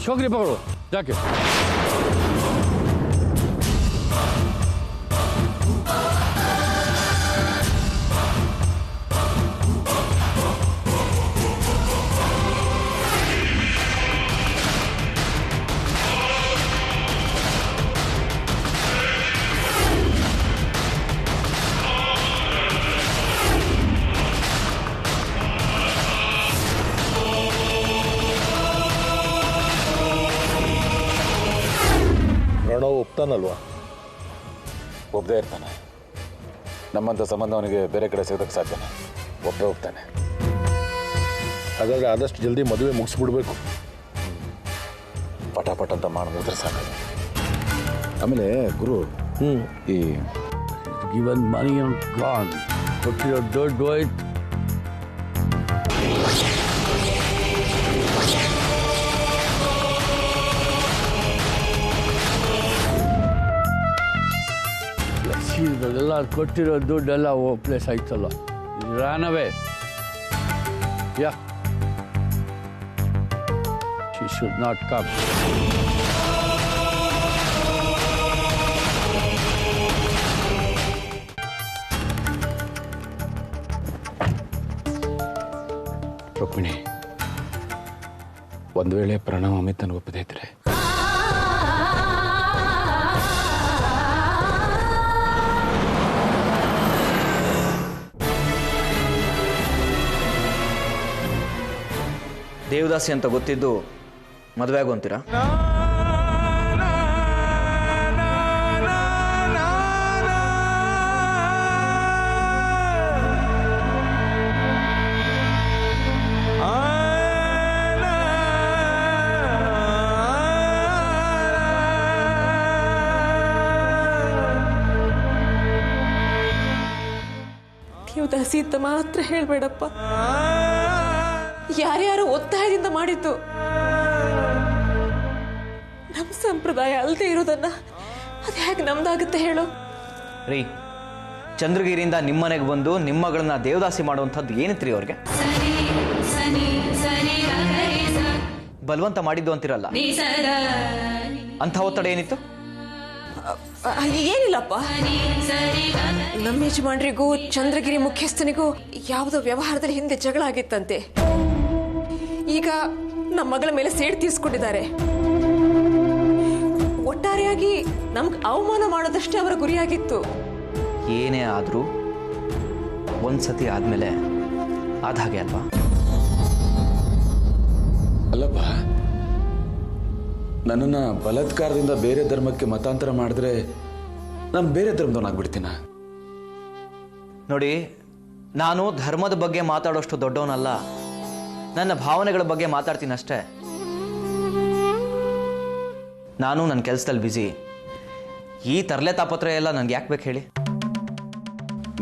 छोकरी पकड़ो जाके। ಪ್ರಣವ್ ಒಪ್ತಾನಲ್ವಾ? ಒಬ್ಬದೇ ಇರ್ತಾನೆ. ನಮ್ಮಂಥ ಸಂಬಂಧ ಅವನಿಗೆ ಬೇರೆ ಕಡೆ ಸಿಗೋದಕ್ಕೆ ಸಾಧ್ಯನೇ? ಒಬ್ಬೇ ಹೋಗ್ತಾನೆ. ಹಾಗಾದರೆ ಆದಷ್ಟು ಜಲ್ದಿ ಮದುವೆ ಮುಗಿಸ್ಬಿಡ್ಬೇಕು. ಪಟಾಪಟ್ ಅಂತ ಮಾಡಿ ಮುಗಿದ್ರೆ ಸಾಕು. ಆಮೇಲೆ ಗುರು, ಈ ಗಿವನ್ ಮನಿ ಗಾನ್ ಕೊಟ್ಟಿರೋ ದುಡ್ಡು ಹೋಯ್ತು. ಎಲ್ಲ ಕೊಟ್ಟಿರೋ ದುಡ್ಡೆಲ್ಲ ಪ್ಲೇಸ್ ಆಯ್ತಲ್ಲ, ran away. Yeah she should not come. Rukmini, ಒಂದು ವೇಳೆ ಪ್ರಣವ್ ಅಮಿತನ ಒಪ್ಪದೇ ಇದ್ರೆ ದೇವದಾಸಿ ಅಂತ ಗೊತ್ತಿದ್ದು ಮದುವೆ ಆಗೋಂತೀರಾ? ದೇವದಾಸಿ ಅಂತ ಮಾತ್ರ ಹೇಳ್ಬೇಡಪ್ಪ. ಯಾರ್ಯಾರು ಒತ್ತಾಯದಿಂದ ಮಾಡಿದ್ದು. ನಮ್ಮ ಸಂಪ್ರದಾಯ ಅಲ್ಲದೆ ಇರೋದನ್ನ ಅದು ಹೇಗೆ ನಮ್ದಾಗುತ್ತೆ ಹೇಳು? ರೀ, ಚಂದ್ರಗಿರಿಯಿಂದ ನಿಮ್ಮನೆಗೆ ಬಂದು ನಿಮ್ಮ ಮಗಳನ್ನ ದೇವದಾಸಿ ಮಾಡುವಂಥದ್ದು ಏನಿತ್ರಿ ಅವ್ರಿಗೆ? ಬಲವಂತ ಮಾಡಿದ್ದು ಅಂತಿರಲ್ಲ, ಅಂಥ ಒತ್ತಡ ಏನಿತ್ತು? ಏನಿಲ್ಲಪ್ಪ, ನಮ್ಮ ಯಜಮಾನ್ರಿಗೂ ಚಂದ್ರಗಿರಿ ಮುಖ್ಯಸ್ಥನಿಗೂ ಯಾವುದೋ ವ್ಯವಹಾರದಲ್ಲಿ ಹಿಂದೆ ಜಗಳ ಆಗಿತ್ತಂತೆ. ಈಗ ನಮ್ಮ ಮಗಳ ಮೇಲೆ ಸೇಡು ತೀರಿಸ್ಕೊಂಡಿದ್ದಾರೆ. ಒಟ್ಟಾರೆಯಾಗಿ ನಮ್ಗೆ ಅವಮಾನ ಮಾಡೋದಷ್ಟೇ ಅವರ ಗುರಿಯಾಗಿತ್ತು. ಏನೇ ಆದರೂ ಒಂದ್ಸತಿ ಆದ್ಮೇಲೆ ಆದ ಹಾಗೆ ಅಲ್ವಾ? ಅಲ್ಲಪ್ಪ, ನನ್ನನ್ನು ಬಲಾತ್ಕಾರದಿಂದ ಬೇರೆ ಧರ್ಮಕ್ಕೆ ಮತಾಂತರ ಮಾಡಿದ್ರೆ ನಾನು ಬೇರೆ ಧರ್ಮದವನಾಗ್ಬಿಡ್ತೀನ? ನೋಡಿ, ನಾನು ಧರ್ಮದ ಬಗ್ಗೆ ಮಾತಾಡೋಷ್ಟು ದೊಡ್ಡವನಲ್ಲ. ನನ್ನ ಭಾವನೆಗಳ ಬಗ್ಗೆ ಮಾತಾಡ್ತೀನಿ ಅಷ್ಟೇ. ನಾನು ನನ್ನ ಕೆಲಸದಲ್ಲಿ ಬ್ಯುಸಿ. ಈ ತರಲೆ ತಾಪತ್ರ ಎಲ್ಲ ನನ್ಗೆ ಯಾಕೆ ಬೇಕು ಹೇಳಿ?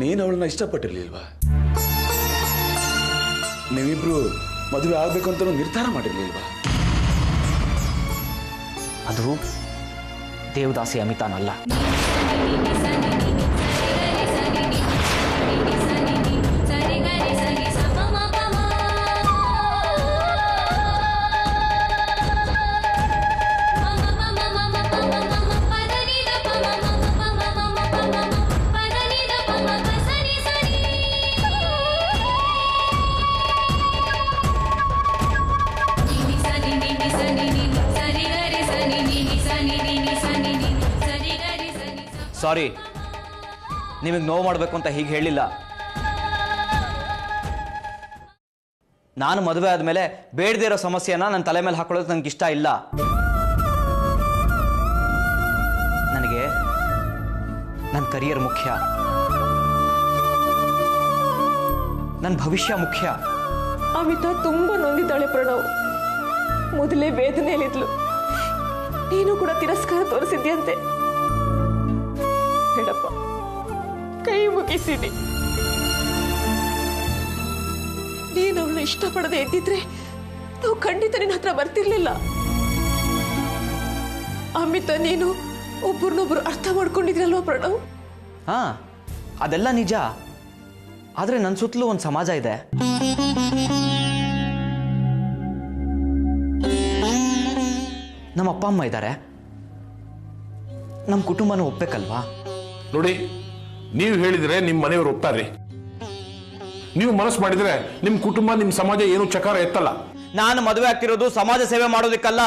ನೀನು ಅವಳನ್ನ ಇಷ್ಟಪಟ್ಟಿರ್ಲಿಲ್ವಾ? ನೀವಿಬ್ರು ಮದುವೆ ಆಗ್ಬೇಕು ಅಂತ ನಿರ್ಧಾರ ಮಾಡಿರ್ಲಿಲ್ವಾ? ಅದು ದೇವದಾಸಿ ಅಮಿತಾನಲ್ಲ. ಸಾರಿ, ನಿಮಗೆ ನೋವು ಮಾಡಬೇಕು ಅಂತ ಹೀಗೆ ಹೇಳಿಲ್ಲ. ನಾನು ಮದುವೆ ಆದಮೇಲೆ ಬೇಡದೇ ಇರೋ ಸಮಸ್ಯೆನ ನನ್ನ ತಲೆ ಮೇಲೆ ಹಾಕೊಳ್ಳೋದು ನನಗೆ ಇಷ್ಟ ಇಲ್ಲ. ನನಗೆ ನನ್ನ ಕರಿಯರ್ ಮುಖ್ಯ, ನನ್ನ ಭವಿಷ್ಯ ಮುಖ್ಯ. ಅಮಿತಾ ತುಂಬಾ ನೊಂದಿದ್ದಾಳೆ ಪ್ರಣವ್. ಮೊದಲೇ ವೇದನೆಯಲ್ಲಿದ್ಲು. ನೀನು ಕೂಡ ತಿರಸ್ಕಾರ ತೋರಿಸಿದ್ಯಂತೆ. ಹೇಳಪ್ಪ, ಕೈ ಮುಗಿಸಿದಿ. ನೀನು ಅವಳನ್ನ ಇಷ್ಟಪಡದೆ ಎದ್ದಿದ್ರೆ ನಾವು ಖಂಡಿತ ನಿನ್ನ ಹತ್ರ ಬರ್ತಿರ್ಲಿಲ್ಲ. ಅಮಿತಾ, ನೀನು ಒಬ್ಬರನ್ನೊಬ್ರು ಅರ್ಥ ಮಾಡ್ಕೊಂಡಿದ್ರಲ್ವಾ ಪ್ರಣವ್? ಹಾ, ಅದೆಲ್ಲ ನಿಜ. ಆದ್ರೆ ನನ್ನ ಸುತ್ತಲೂ ಒಂದು ಸಮಾಜ ಇದೆ. ನಮ್ಮ ಅಪ್ಪ ಅಮ್ಮ ಇದ್ದಾರೆ, ನಮ್ಮ ಕುಟುಂಬನೂ ಒಪ್ಪಬೇಕಲ್ವಾ? ನೋಡಿ, ನೀವು ಹೇಳಿದ್ರೆ ನಿಮ್ಮ ಮನೆಯವರು ಒಪ್ತಾರೆ. ನೀವು ಮನಸ್ಸು ಮಾಡಿದ್ರೆ ನಿಮ್ಮ ಕುಟುಂಬ, ನಿಮ್ಮ ಸಮಾಜ ಏನು ಚಕಾರ ಎತ್ತಲ್ಲ. ನಾನು ಮದುವೆ ಆಗ್ತಿರೋದು ಸಮಾಜ ಸೇವೆ ಮಾಡೋದಕ್ಕಲ್ಲ.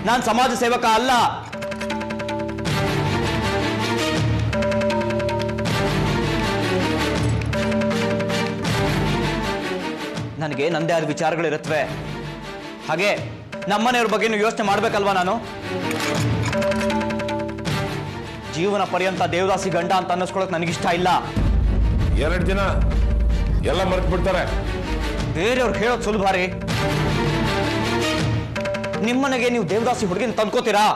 ನಾನು ಸಮಾಜ ಸೇವಕ ಅಲ್ಲ. ನನಗೆ ನಂದೇ ಆದ ವಿಚಾರಗಳಿರುತ್ತವೆ. ಹಾಗೆ ನಮ್ಮನೆಯವ್ರ ಬಗ್ಗೆನೂ ಯೋಚನೆ ಮಾಡ್ಬೇಕಲ್ವಾ ನಾನು? ಜೀವನ ಪರ್ಯಂತ ದೇವದಾಸಿ ಗಂಡ ಅಂತ ಅನ್ನಿಸ್ಕೊಳಕ್ ನನಗಿಷ್ಟ ಇಲ್ಲ. 2 ದಿನ ಎಲ್ಲ ಮರ್ತು ಬಿಡ್ತಾರೆ. ಬೇರೆಯವ್ರಿಗೆ ಹೇಳೋದು ಸುಲಭ ರೀ. ನಿಮ್ಮನೆಗೆ ನೀವು ದೇವದಾಸಿ ಹುಡುಗಿನ ತಂದ್ಕೋತೀರಾ?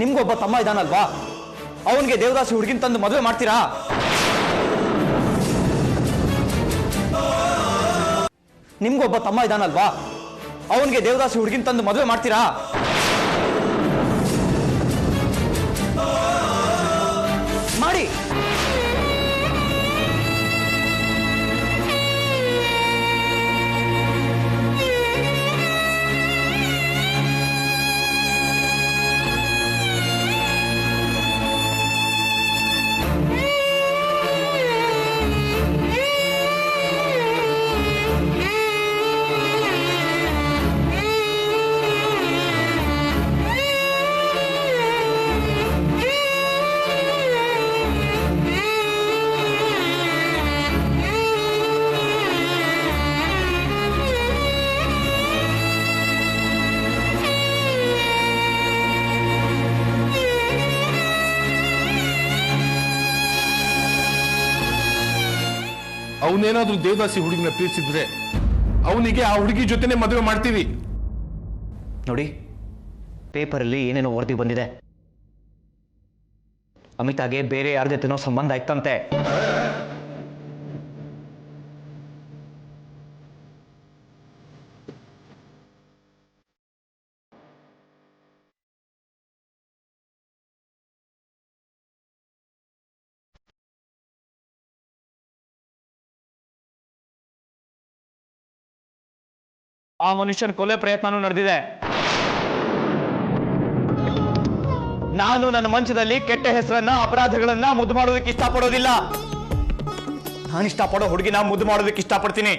ನಿಮ್ಗೊಬ್ಬ ತಮ್ಮ ಇದ್ದಾನಲ್ವಾ, ಅವನಿಗೆ ದೇವದಾಸಿ ಹುಡುಗಿನ ತಂದು ಮದುವೆ ಮಾಡ್ತೀರಾ? ನಿಮ್ಗೊಬ್ಬ ತಮ್ಮ ಇದ್ದಾನಲ್ವಾ, ಅವನಿಗೆ ದೇವದಾಸಿ ಹುಡುಗಿನ ತಂದು ಮದುವೆ ಮಾಡ್ತೀರಾ? ಮಾಡಿ. ಅವನೇನಾದ್ರೂ ದೇವದಾಸಿ ಹುಡುಗಿನ ಪ್ರೀತಿಸಿದ್ರೆ ಅವನಿಗೆ ಆ ಹುಡುಗಿ ಜೊತೆನೆ ಮದುವೆ ಮಾಡ್ತೀವಿ. ನೋಡಿ, ಪೇಪರಲ್ಲಿ ಏನೇನೋ ವರದಿ ಬಂದಿದೆ. ಅಮಿತಾಗೆ ಬೇರೆ ಯಾರ ಜೊತೆನೋ ಸಂಬಂಧ ಇತ್ತಂತೆ. ಆ ಮನುಷ್ಯನ ಕೊಲೆ ಪ್ರಯತ್ನನೂ ನಡೆದಿದೆ. ನಾನು ನನ್ನ ಮಂಚದಲ್ಲಿ ಕೆಟ್ಟ ಹೆಸರನ್ನ, ಅಪರಾಧಗಳನ್ನ ಮುದ್ದು ಮಾಡೋದಕ್ಕೆ ಇಷ್ಟಪಡೋದಿಲ್ಲ. ನಾನು ಇಷ್ಟಪಡೋ ಹುಡುಗಿನ ಮುದ್ದು ಮಾಡೋದಕ್ಕೆ ಇಷ್ಟಪಡ್ತೀನಿ.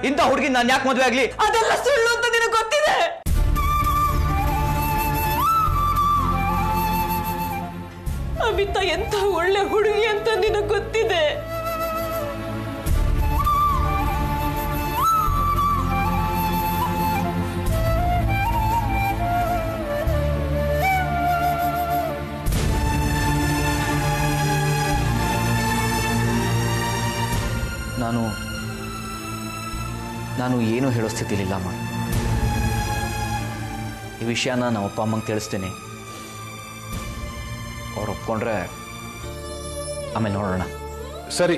ಇಂಥ ಹುಡುಗಿ ನಾನು ಯಾಕೆ ಮದುವೆ ಆಗ್ಲಿ? ಅದೆಲ್ಲ ಸುಳ್ಳು ಅಂತ ನಿನಗೆ ಗೊತ್ತಿದೆ. ಅಮಿತಾ ಎಂತ ಒಳ್ಳೆ ಹುಡುಗಿ ಅಂತ ನಿನಗೆ ಗೊತ್ತಿದೆ. ನಾನು ಏನೂ ಹೇಳೋ ಸ್ಥಿತಿಲಿಲ್ಲಮ್ಮ. ಈ ವಿಷಯನ ನಮ್ಮ ಅಪ್ಪ ಅಮ್ಮಂಗೆ ತಿಳಿಸ್ತೀನಿ. ಅವ್ರು ಒಪ್ಕೊಂಡ್ರೆ ಆಮೇಲೆ ನೋಡೋಣ. ಸರಿ,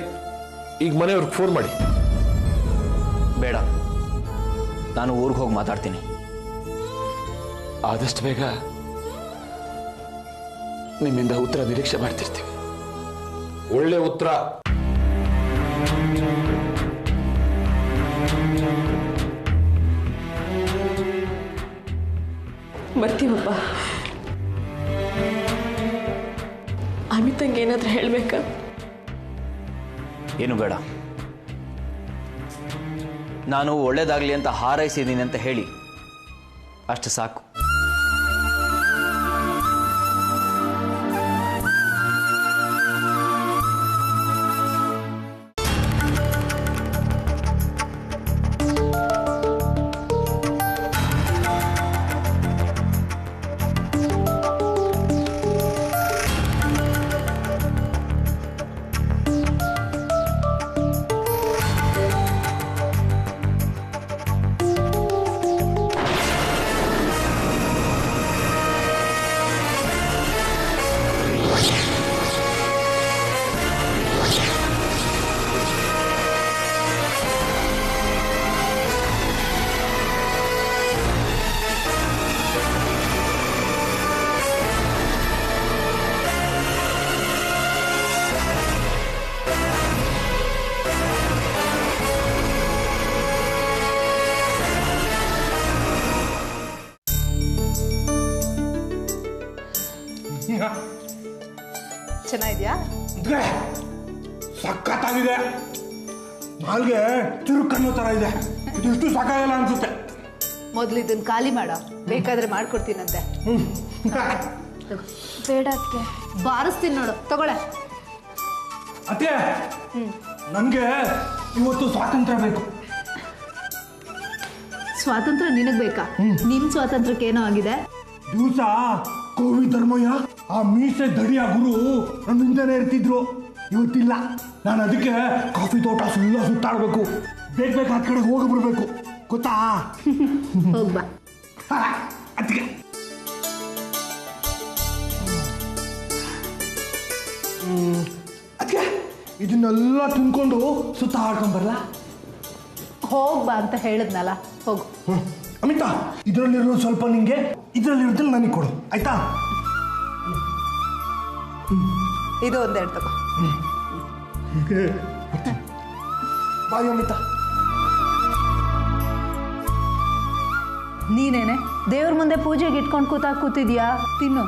ಈಗ ಮನೆಯವ್ರಿಗೆ ಫೋನ್ ಮಾಡಿ. ಬೇಡ, ನಾನು ಊರಿಗೆ ಹೋಗಿ ಮಾತಾಡ್ತೀನಿ. ಆದಷ್ಟು ಬೇಗ ನಿಮ್ಮಿಂದ ಉತ್ತರ ನಿರೀಕ್ಷೆ ಮಾಡ್ತಿರ್ತೀವಿ. ಒಳ್ಳೆ ಉತ್ತರ. ಬರ್ತೀವಪ್ಪ. ಅಮಿತಂಗೆ ಏನಾದ್ರೂ ಹೇಳ್ಬೇಕಾ? ಏನು ಬೇಡ, ನಾನು ಒಳ್ಳೇದಾಗ್ಲಿ ಅಂತ ಹಾರೈಸಿದ್ದೀನಿ ಅಂತ ಹೇಳಿ ಅಷ್ಟು ಸಾಕು. ಚೆನ್ನಾಗಿದ್ಯಾ? ಸಖತ್ತಾಗಿದೆ. ನಾಲ್ಗೆ ತಿರುಕನ್ನೋ ತರ ಇದೆ. ಇದಿಷ್ಟು ಸಾಕಾಗಲ್ಲ ಅನ್ಸುತ್ತೆ. ಮೊದ್ಲು ಇದನ್ನ ಖಾಲಿ ಮಾಡ, ಬೇಕಾದ್ರೆ ಮಾಡ್ಕೊಡ್ತೀನಂತೆ. ಬೇಡ ಅದಕ್ಕೆ ಬಾರಿಸ್ತೀನಿ ನೋಡು, ತಗೊಳ್ಳೆ. ಅತ್ತೆ, ನನ್ಗೆ ಇವತ್ತು ಸ್ವಾತಂತ್ರ್ಯ ಬೇಕು. ಸ್ವಾತಂತ್ರ್ಯ ನಿನಗ್ ಬೇಕಾ? ನಿನ್ ಸ್ವಾತಂತ್ರ್ಯಕ್ಕೆ ಏನೋ ಆಗಿದೆ. ದಿವಸ ಕೋವಿ ಧರ್ಮಯ್ಯ ಆ ಮೀಸೆ ದಡಿಯ ಗುರು ನಮ್ಮ ಹಿಂದೆನೇ ಇರ್ತಿದ್ರು. ಇವತ್ತಿಲ್ಲ. ನಾನು ಅದಕ್ಕೆ ಕಾಫಿ ತೋಟ ಸುತ್ತಾಡ್ಬೇಕು. ಬೇಕಾದ ಕಡೆ ಹೋಗಿ ಬರ್ಬೇಕು, ಗೊತ್ತಾ? ಹೋಗ್ಬಾ. ಅದಕ್ಕೆ ಅದಕ್ಕೆ ಇದನ್ನೆಲ್ಲ ತಿನ್ಕೊಂಡು ಸುತ್ತಾಡ್ಕೊಂಡ್ ಬರಲ್ಲ? ಹೋಗ್ಬಾ ಅಂತ ಹೇಳಿದ್ನಲ್ಲ, ಹೋಗು. ಅಮಿತಾ, ಇದರಲ್ಲಿರೋ ಸ್ವಲ್ಪ ನಿಂಗೆ, ಇದರಲ್ಲಿರೋದ್ರಲ್ಲಿ ನನಗೆ ಕೊಡು, ಆಯ್ತಾ? ಇದು ಒಂದೆರಡು ತಗೋ. ಬಾಯ್ ಅಮಿತಾ. ನೀನೇನೆ ದೇವ್ರ ಮುಂದೆ ಪೂಜೆಗೆ ಇಟ್ಕೊಂಡು ಕೂತಿದ್ಯಾ? ತಿನ್ನು.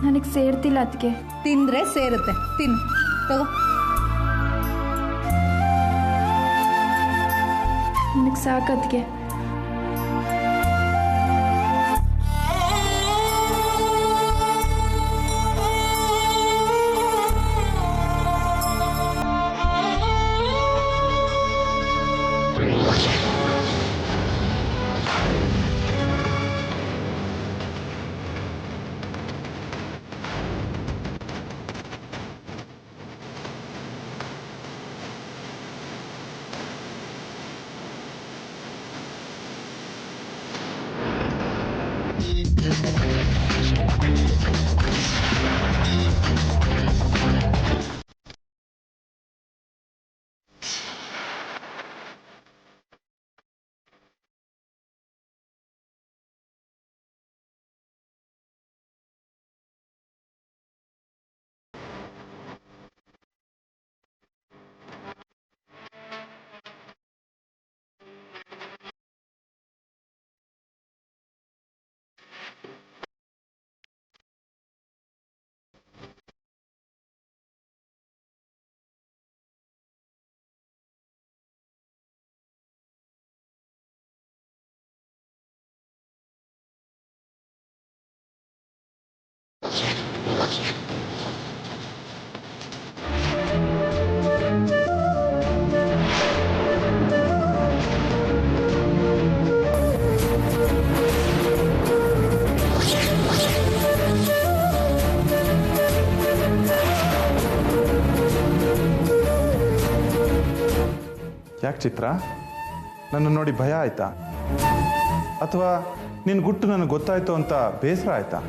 ನನಗೆ ಸೇರ್ತಿಲ್ಲ ಅದಕ್ಕೆ. ತಿಂದ್ರೆ ಸೇರುತ್ತೆ, ತಿನ್ನು, ತಗೋ. ನನಗೆ ಸಾಕದ್ಗೆ. ಯಾಕೆ ಚಿತ್ರ, ನನ್ನ ನೋಡಿ ಭಯ ಆಯ್ತಾ? ಅಥವಾ ನಿನ್ನ ಗುಟ್ಟು ನನಗೆ ಗೊತ್ತಾಯ್ತು ಅಂತ ಬೇಸರ ಆಯ್ತಾ?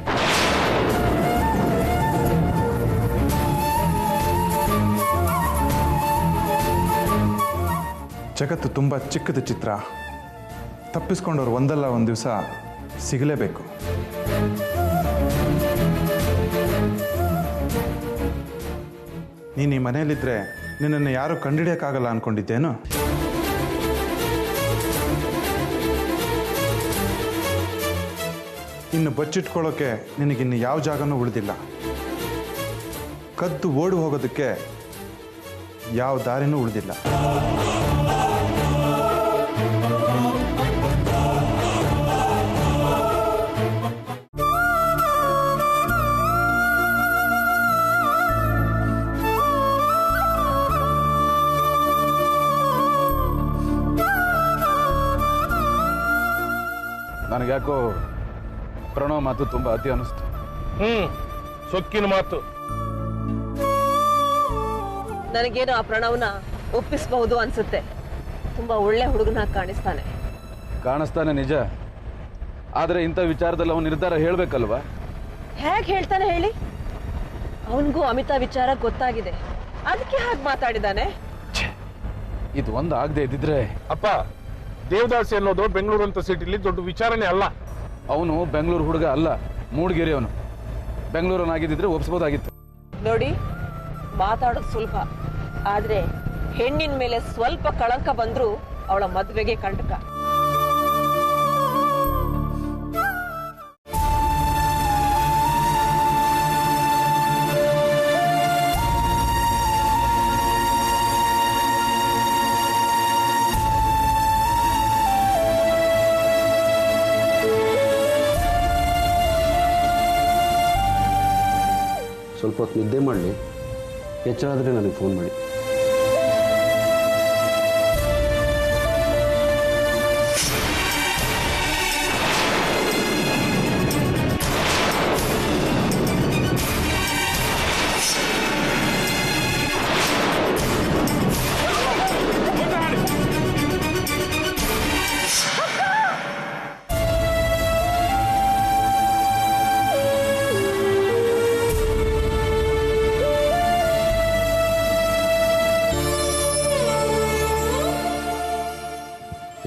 ಜಗತ್ತು ತುಂಬ ಚಿಕ್ಕದ ಚಿತ್ರ. ತಪ್ಪಿಸ್ಕೊಂಡವ್ರು ಒಂದಲ್ಲ ಒಂದು ದಿವಸ ಸಿಗಲೇಬೇಕು. ನೀನು ಈ ಮನೆಯಲ್ಲಿದ್ದರೆ ನಿನ್ನನ್ನು ಯಾರೂ ಕಂಡಿಡಿಯೋಕ್ಕಾಗಲ್ಲ ಅಂದ್ಕೊಂಡಿದ್ದೇನು? ಇನ್ನು ಬಚ್ಚಿಟ್ಕೊಳ್ಳೋಕೆ ನಿನಗಿನ್ನು ಯಾವ ಜಾಗನೂ ಉಳಿದಿಲ್ಲ. ಕದ್ದು ಓಡಿ ಹೋಗೋದಕ್ಕೆ ಯಾವ ದಾರಿನೂ ಉಳಿದಿಲ್ಲ. ನನಗ್ಯಾಕೋ ಪ್ರಣವ್ ಮಾತು ತುಂಬ ಅತಿ ಅನಿಸ್ತು. ಸೊಕ್ಕಿನ ಮಾತು. ನನಗೇನು ಆ ಪ್ರಣವ್ನ ಒಪ್ಪಿಸಬಹುದು ಅನ್ಸುತ್ತೆ. ತುಂಬಾ ಒಳ್ಳೆ ಹುಡುಗನಾಗಿ ಕಾಣಿಸ್ತಾನೆ ನಿಜ. ಆದರೆ ಇಂಥ ವಿಚಾರದಲ್ಲಿ ಅವನು ನಿರ್ಧಾರ ಹೇಳ್ಬೇಕಲ್ವಾ? ಹೇಗೆ ಹೇಳ್ತಾನೆ ಹೇಳಿ? ಅವನಿಗೂ ಅಮಿತಾ ವಿಚಾರ ಗೊತ್ತಾಗಿದೆ, ಅದಕ್ಕೆ ಹಾಗೆ ಮಾತಾಡಿದಾನೆ. ಇದು ಒಂದು ಆಗದೆ ಇದ್ದಿದ್ರೆ. ಅಪ್ಪ, ದೇವದಾಸಿ ಅನ್ನೋದು ಬೆಂಗಳೂರು ಅಂತ ಸಿಟಿಲಿ ದೊಡ್ಡ ವಿಚಾರನೇ ಅಲ್ಲ. ಅವನು ಬೆಂಗಳೂರು ಹುಡುಗ ಅಲ್ಲ, ಮೂಡಿಗೆರೆ ಅವನು. ಬೆಂಗಳೂರನ್ನಾಗಿದ್ದಿದ್ರೆ ಒಪ್ಪಿಸ್ಬೋದಾಗಿತ್ತು. ನೋಡಿ, ಮಾತಾಡೋದು ಸುಲಭ, ಆದ್ರೆ ಹೆಣ್ಣಿನ ಮೇಲೆ ಸ್ವಲ್ಪ ಕಳಂಕ ಬಂದ್ರೂ ಅವಳ ಮದ್ವೆಗೆ ಕಂಟಕ. ಸ್ವಲ್ಪ ಹೊತ್ತು ನಿದ್ದೆ ಮಾಡಲಿ, ಎಚ್ಚರ ಆದರೆ ನನಗೆ ಫೋನ್ ಮಾಡಿ.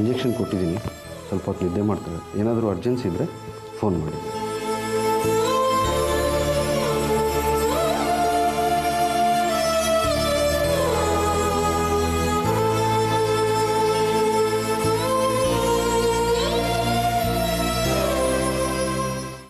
ಇಂಜೆಕ್ಷನ್ ಕೊಟ್ಟಿದ್ದೀನಿ, ಸ್ವಲ್ಪ ಹೊತ್ತು ನಿದ್ದೆ ಮಾಡ್ತಾರೆ. ಏನಾದರೂ ಅರ್ಜೆನ್ಸಿ ಇದ್ದರೆ ಫೋನ್ ಮಾಡಿ.